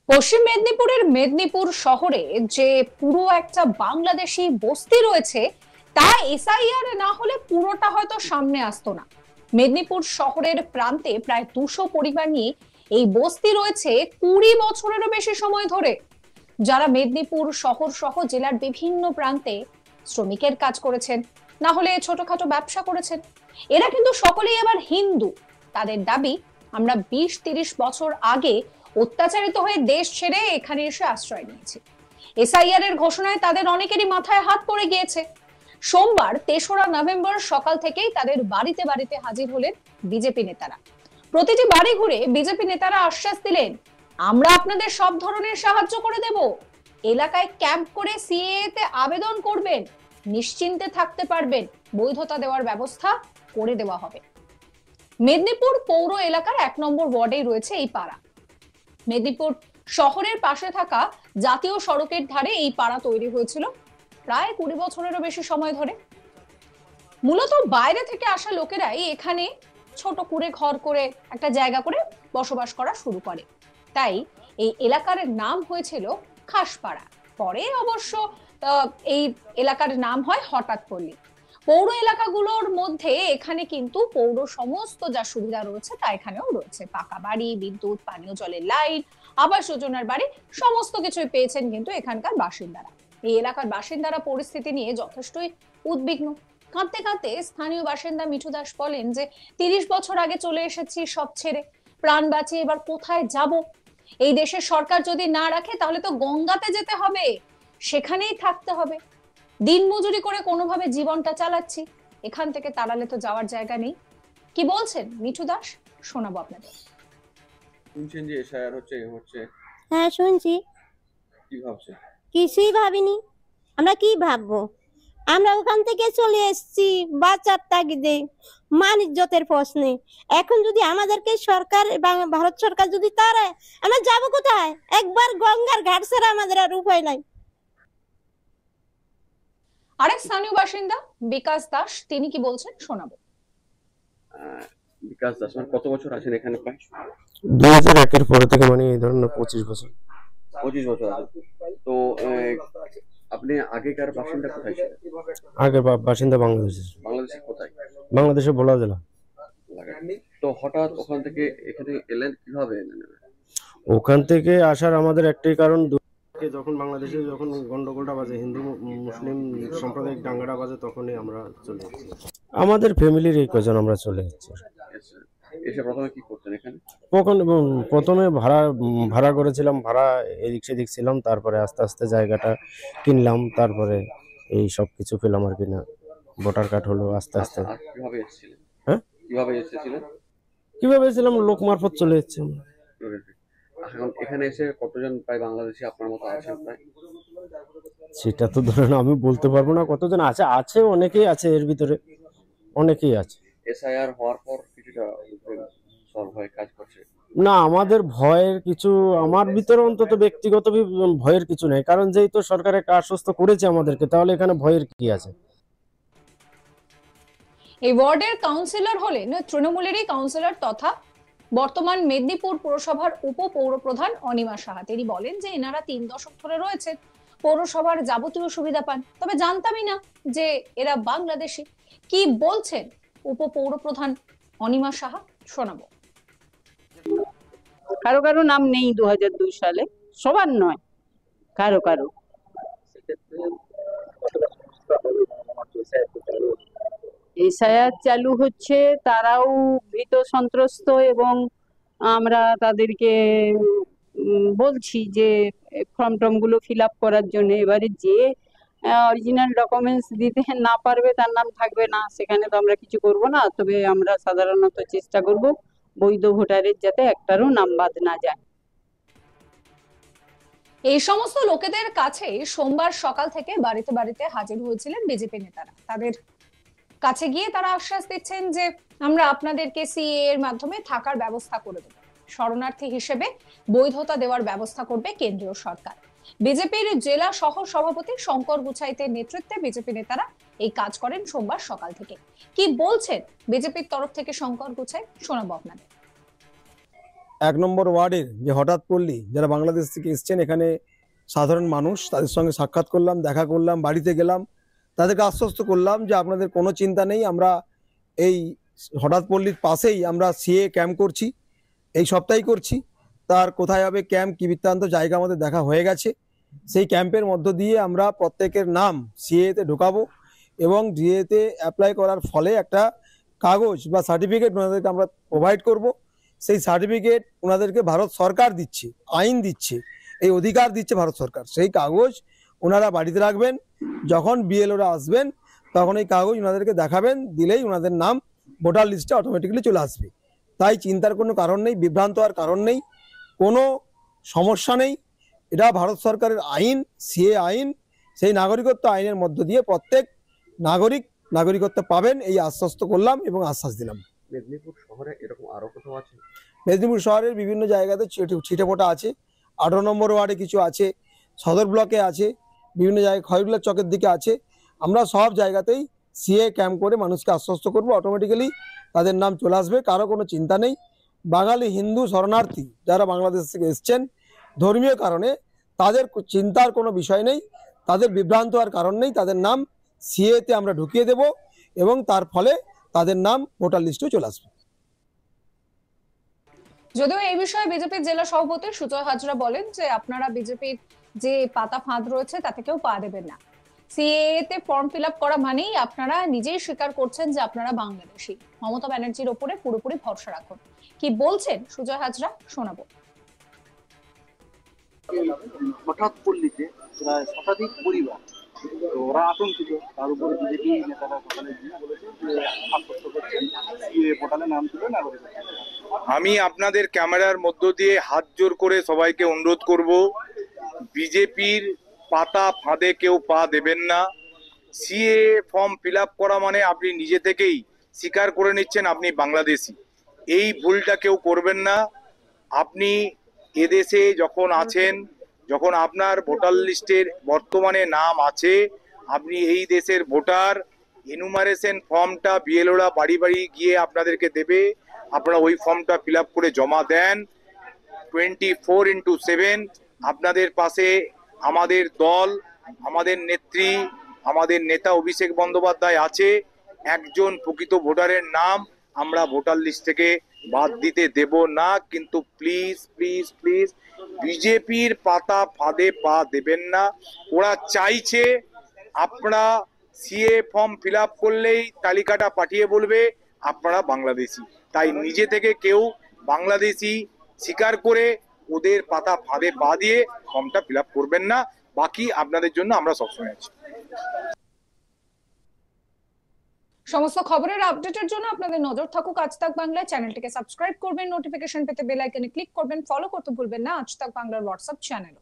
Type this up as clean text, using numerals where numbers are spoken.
পশ্চিম মেদিনীপুরের মেদিনীপুর শহরে যে পুরো একটা বাংলাদেশি বস্তি রয়েছে তা এসআইআর না হলে পুরোটা হয়তো সামনে আসতো না। মেদিনীপুর শহরের প্রান্তে প্রায় 200 পরিবার নিয়ে এই বস্তি রয়েছে 20 বছরেরও বেশি সময় ধরে, যারা মেদিনীপুর শহর সহ জেলার বিভিন্ন প্রান্তে শ্রমিকের কাজ করেছেন, না হলে ছোটখাটো ব্যবসা করেছেন। এরা কিন্তু সকলেই আবার হিন্দু। তাদের দাবি, আমরা 20-30 বছর আগে অত্যাচারিত হয়ে দেশ ছেড়ে এখানে এসে আশ্রয় নিয়েছি। এসআইআর এর ঘোষণায় তাদের অনেকেরই মাথায় হাত পড়ে গিয়েছে। সোমবার 3রা নভেম্বর সকাল থেকেই তাদের বাড়িতে বাড়িতে হাজির হলেন বিজেপি নেতারা। প্রতিটি বাড়ি ঘুরে বিজেপি নেতারা আশ্বাস দিলেন, আমরা আপনাদের সব ধরনের সাহায্য করে দেব। এলাকায় ক্যাম্প করে সিএএ তে আবেদন করবেন, নিশ্চিন্তে থাকতে পারবেন, বৈধতা দেওয়ার ব্যবস্থা করে দেওয়া হবে। মেদিনীপুর পৌর এলাকার 1 নম্বর ওয়ার্ডেই রয়েছে এই পাড়া। মেদিনীপুর শহরের পাশে থাকা জাতীয় সড়কের ধারে এই পাড়া তৈরি হয়েছিল প্রায় 20 বছরেরও বেশি সময় ধরে। মূলত বাইরে থেকে আসা লোকেরাই এখানে ছোট করে ঘর করে একটা জায়গা করে বসবাস করা শুরু করে। তাই এই এলাকার নাম হয়েছিল খাসপাড়া। পরে অবশ্য এই এলাকার নাম হয় হঠাৎপল্লী। পৌর এলাকাগুলোর মধ্যে এখানে কিন্তু পৌর সমস্ত যা সুবিধা রয়েছে তা এখানেও রয়েছে। পাকা বাড়ি, বিদ্যুৎ, পানীয় জলের লাইন, আবাস যোজনার বাড়ি, সমস্ত কিছুই পেয়েছেন কিন্তু এখানকার বাসিন্দারা। এই এলাকার বাসিন্দারা পরিস্থিতি নিয়ে যথেষ্টই উদ্বিগ্ন। কাঁদতে কাঁদতে স্থানীয় বাসিন্দা মিঠু দাস বলেন যে 30 বছর আগে চলে এসেছি সব ছেড়ে, প্রাণ বাঁচিয়ে এবার কোথায় যাব? এই দেশের সরকার যদি না রাখে তাহলে তো গঙ্গাতে যেতে হবে, সেখানেই থাকতে হবে। দিন মজুরি করে কোনোভাবে জীবনটা চালাচ্ছি, এখান থেকে তাড়ালে তো যাওয়ার জায়গা নেই। কি বলছেন মিঠু দাস, শোনাবো আপনাদের। শুনছেন যে এসআইআর হচ্ছে হচ্ছে হ্যাঁ শুনছি। কি ভাবছে? কিছুই ভাবিনি। আমরা কি ভাববো? আমরা ওখান থেকে চলে এসেছি বাচ্চার তাগিদে, মান ইজ্জতের প্রশ্নে। এখন যদি আমাদেরকে সরকার, ভারত সরকার যদি তারা, আমরা যাবো কোথায়? একবার গঙ্গার ঘাট ছাড়া আমাদের আর উপায় নাই। আরেক স্থানীয় বাসিন্দা বিকাশ দাস, তিনি কি বলছেন শোনাবো। বিকাশ দাস, মানে কত বছর আছেন এখানে? প্রায় 2001-এর পরে থেকে, মানে এই ধরুন 25 বছর। 25 বছর আছে। তো আপনি আগেকার বাসিন্দা কোথায় ছিলেন? আগে বাসিন্দা বাংলাদেশের। বাংলাদেশের কোথায়? বাংলাদেশের ভোলা জেলা। তো হঠাৎ ওখান থেকে এখানে এলেন কিভাবে? ওখান থেকে আসার আমাদের একটাই কারণ, যখন বাংলাদেশে যখন গন্ডগোলটা বাজে, হিন্দু মুসলিম সাম্প্রদায়িক দাঙ্গাটা বাজে, তখনই আমরা চলে যাচ্ছি। আমাদের ফ্যামিলির এই কজন আমরা চলে যাচ্ছি। এসে প্রথমে কি করতেন এখানে? প্রথমে ভাড়া করেছিলাম, ভাড়া এদিক সেদিক ছিলাম, তারপরে আস্তে আস্তে জায়গাটা কিনলাম, তারপরে এই সব কিছু পেলাম আর কি, না ভোটার কার্ড হলো আস্তে আস্তে। কিভাবে এসেছিলেন? হ্যাঁ, কিভাবে এসেছিলেন? লোক মারফত চলে যাচ্ছে। এখন এখানে এসে কতজন প্রায় বাংলাদেশি আপনার মতো আছেন? প্রায় সেটা তো ধরেন আমি বলতে পারবো না কতজন আছে অনেকেই আছে, এর ভিতরে অনেকেই আছে। এসআইআর হওয়ার পর কিছুটা সলভ হয়ে কাজ করছে না, আমাদের ভয়ের কিছু, আমার ভিতরে অন্তত ব্যক্তিগত ভয়ের কিছু নেই, কারণ যেহেতু সরকার একটা আশ্বস্ত করেছে আমাদেরকে, তাহলে এখানে ভয়ের কি আছে। এই ওয়ার্ডের কাউন্সিলর হলেন তৃণমূলেরই কাউন্সিলর তথা বর্তমান মেদিনীপুর পৌরসভার উপপৌরপ্রধান অনিমা সাহা। তিনি বলেন যে এনারা 3 দশক ধরে রয়েছেন, পৌরসভার যাবতীয় সুবিধা পান, তবে জানতামই না যে এরা বাংলাদেশি। কি বলছেন উপপৌরপ্রধান অনিমা সাহা, শোনাবো। কারো কারো নাম নেই 2002 সালে, সবার নয়, কারো কারো। এসআইআর চালু হচ্ছে, তারাও ভীত সন্ত্রস্ত, এবং আমরা তাদেরকে বলছি যে ফর্ম টর্ম গুলো ফিল আপ করার জন্য। এবারে যে অরিজিনাল ডকুমেন্টস দিতে না পারবে তার নাম থাকবে না, সেখানে তো আমরা কিছু করব না। তবে আমরা সাধারণত চেষ্টা করব বৈধ ভোটারের যাতে একটারও নাম বাদ না যায়। এই সমস্ত লোকেদের কাছে সোমবার সকাল থেকে বাড়িতে বাড়িতে হাজির হয়েছিলেন বিজেপি নেতারা। তাদের কাছে গিয়ে তারা আশ্বাস দিচ্ছেন যে আমরা আপনাদেরকে সিএ এর মাধ্যমে থাকার ব্যবস্থা করে দেব, শরণার্থী হিসেবে বৈধতা দেওয়ার ব্যবস্থা করবে কেন্দ্রীয় সরকার। বিজেপির জেলা সহ সভাপতি শঙ্কর গুছাইতের নেতৃত্বে বিজেপি নেতারা এই কাজ করেন সোমবার সকাল থেকে। কি বলছেন বিজেপির তরফ থেকে শঙ্কর গুছাই, শোনাবো আপনাদের। 1 নম্বর ওয়ার্ডের যে হঠাৎ পল্লী যারা বাংলাদেশ থেকে এসছেন, এখানে সাধারণ মানুষ, তাদের সঙ্গে সাক্ষাৎ করলাম, দেখা করলাম, বাড়িতে গেলাম, তাদেরকে আশ্বস্ত করলাম যে আপনাদের কোনো চিন্তা নেই, আমরা এই হঠাৎ পল্লীর পাশেই আমরা সিএ ক্যাম্প করছি, এই সপ্তাহেই করছি। তার কোথায় হবে ক্যাম্প, কি বৃত্তান্ত, জায়গা আমাদের দেখা হয়ে গেছে। সেই ক্যাম্পের মধ্য দিয়ে আমরা প্রত্যেকের নাম সিএতে ঢোকাবো এবং সিএতে অ্যাপ্লাই করার ফলে একটা কাগজ বা সার্টিফিকেট ওনাদেরকে আমরা প্রোভাইড করব। সেই সার্টিফিকেট ওনাদেরকে ভারত সরকার দিচ্ছে, আইন দিচ্ছে, এই অধিকার দিচ্ছে ভারত সরকার। সেই কাগজ ওনারা বাড়িতে রাখবেন, যখন বিএলওরা আসবেন তখন এই কাগজ ওনাদেরকে দেখাবেন, দিলেই ওনাদের নাম ভোটার লিস্টে অটোমেটিক্যালি চলে আসবে। তাই চিন্তার কোনো কারণ নেই, বিভ্রান্ত হওয়ার কারণ নেই, কোনো সমস্যা নেই। এটা ভারত সরকারের আইন, সিএ আইন, সেই নাগরিকত্ব আইনের মধ্য দিয়ে প্রত্যেক নাগরিকত্ব পাবেন, এই আশ্বস্ত করলাম এবং আশ্বাস দিলাম। মেদিনীপুর শহরে এরকম আরো কোথাও আছে? মেদিনীপুর শহরের বিভিন্ন জায়গাতে ছিটেফোঁটা আছে, 18 নম্বর ওয়ার্ডে কিছু আছে, সদর ব্লকে আছে, বিভিন্ন জায়গায় খয়রুল্লাহ চকের দিকে আছে। আমরা সব জায়গাতেই সিএ ক্যাম্প করে মানুষকে আশ্বস্ত করব, অটোমেটিক্যালি তাদের নাম চলে আসবে, কারো কোনো চিন্তা নেই। বাঙালি হিন্দু শরণার্থী যারা বাংলাদেশ থেকে এসছেন ধর্মীয় কারণে, তাদের চিন্তার কোনো বিষয় নেই, তাদের বিভ্রান্ত হওয়ার কারণ নেই। তাদের নাম সিএতে আমরা ঢুকিয়ে দেব এবং তার ফলে তাদের নাম ভোটার লিস্টে চলে আসবে। যদিও এই বিষয়ে বিজেপির জেলা সভাপতি সুজয় হাজরা বলেন যে আপনারা বিজেপির যে পাতা ফাঁদ রয়েছে তাতে কেউ পা দেবেন না। সিএএ তে ফর্ম ফিল আপ করা মানেই আপনারা নিজেই স্বীকার করছেন যে আপনারা বাংলাদেশী। মমতা ব্যানার্জির ওপরে পুরোপুরি ভরসা রাখুন। কি বলছেন সুজয় হাজরা, শোনাবো। হঠাৎ পল্লীতে প্রায় শতাধিক পরিবার, তো ওরা আতঙ্কিত। তার উপরে বিজেপি নেতারা সকালে গিয়ে বলেছে যে আশ্বস্ত করছেন সিএ পোর্টালে নাম তুলে নাগরিকত্ব। আমি আপনাদের ক্যামেরার মধ্য দিয়ে হাত জোর করে সবাইকে অনুরোধ করব, বিজেপির পাতা ফাঁদে কেউ পা দেবেন না। সিএ ফর্ম ফিল আপ করা মানে আপনি নিজে থেকেই স্বীকার করে নিচ্ছেন আপনি বাংলাদেশি। এই ভুলটা কেউ করবেন না। আপনি এদেশে যখন আছেন, যখন আপনার ভোটার লিস্টের বর্তমানে নাম আছে, আপনি এই দেশের ভোটার, এনুমারেশন ফর্মটা বিএলওরা বাড়ি বাড়ি গিয়ে আপনাদেরকে দেবে, আপনারা ওই ফর্মটা ফিল আপ করে জমা দেন। 24/7 আপনাদের পাশে আমাদের দল, আমাদের নেত্রী, আমাদের নেতা অভিষেক বন্দ্যোপাধ্যায় আছে। একজন প্রকৃত ভোটারের নাম আমরা ভোটার লিস্ট থেকে বাদ দিতে দেব না। কিন্তু প্লিজ প্লিজ প্লিজ বিজেপির পাতা ফাঁদে পা দেবেন না। ওরা চাইছে আপনারা সিএ ফর্ম ফিল আপ করলেই তালিকাটা পাঠিয়ে বলবে আপনারা বাংলাদেশি। তাই নিজে থেকে কেউ বাংলাদেশি স্বীকার করে ওদের পাতা ফাঁদে পা দিয়ে ফর্মটা ফিল আপ করবেন না। বাকি আপনাদের জন্য আমরা সবসময় আছি। সমস্ত খবরের আপডেটের জন্য আপনাদের নজর থাকুক আজ তাক বাংলা। চ্যানেলটিকে সাবস্ক্রাইব করবেন, নোটিফিকেশন পেতে বেল আইকনে ক্লিক করবেন, ফলো করতে ভুলবেন না আজ তাক বাংলার হোয়াটসঅ্যাপ চ্যানেল।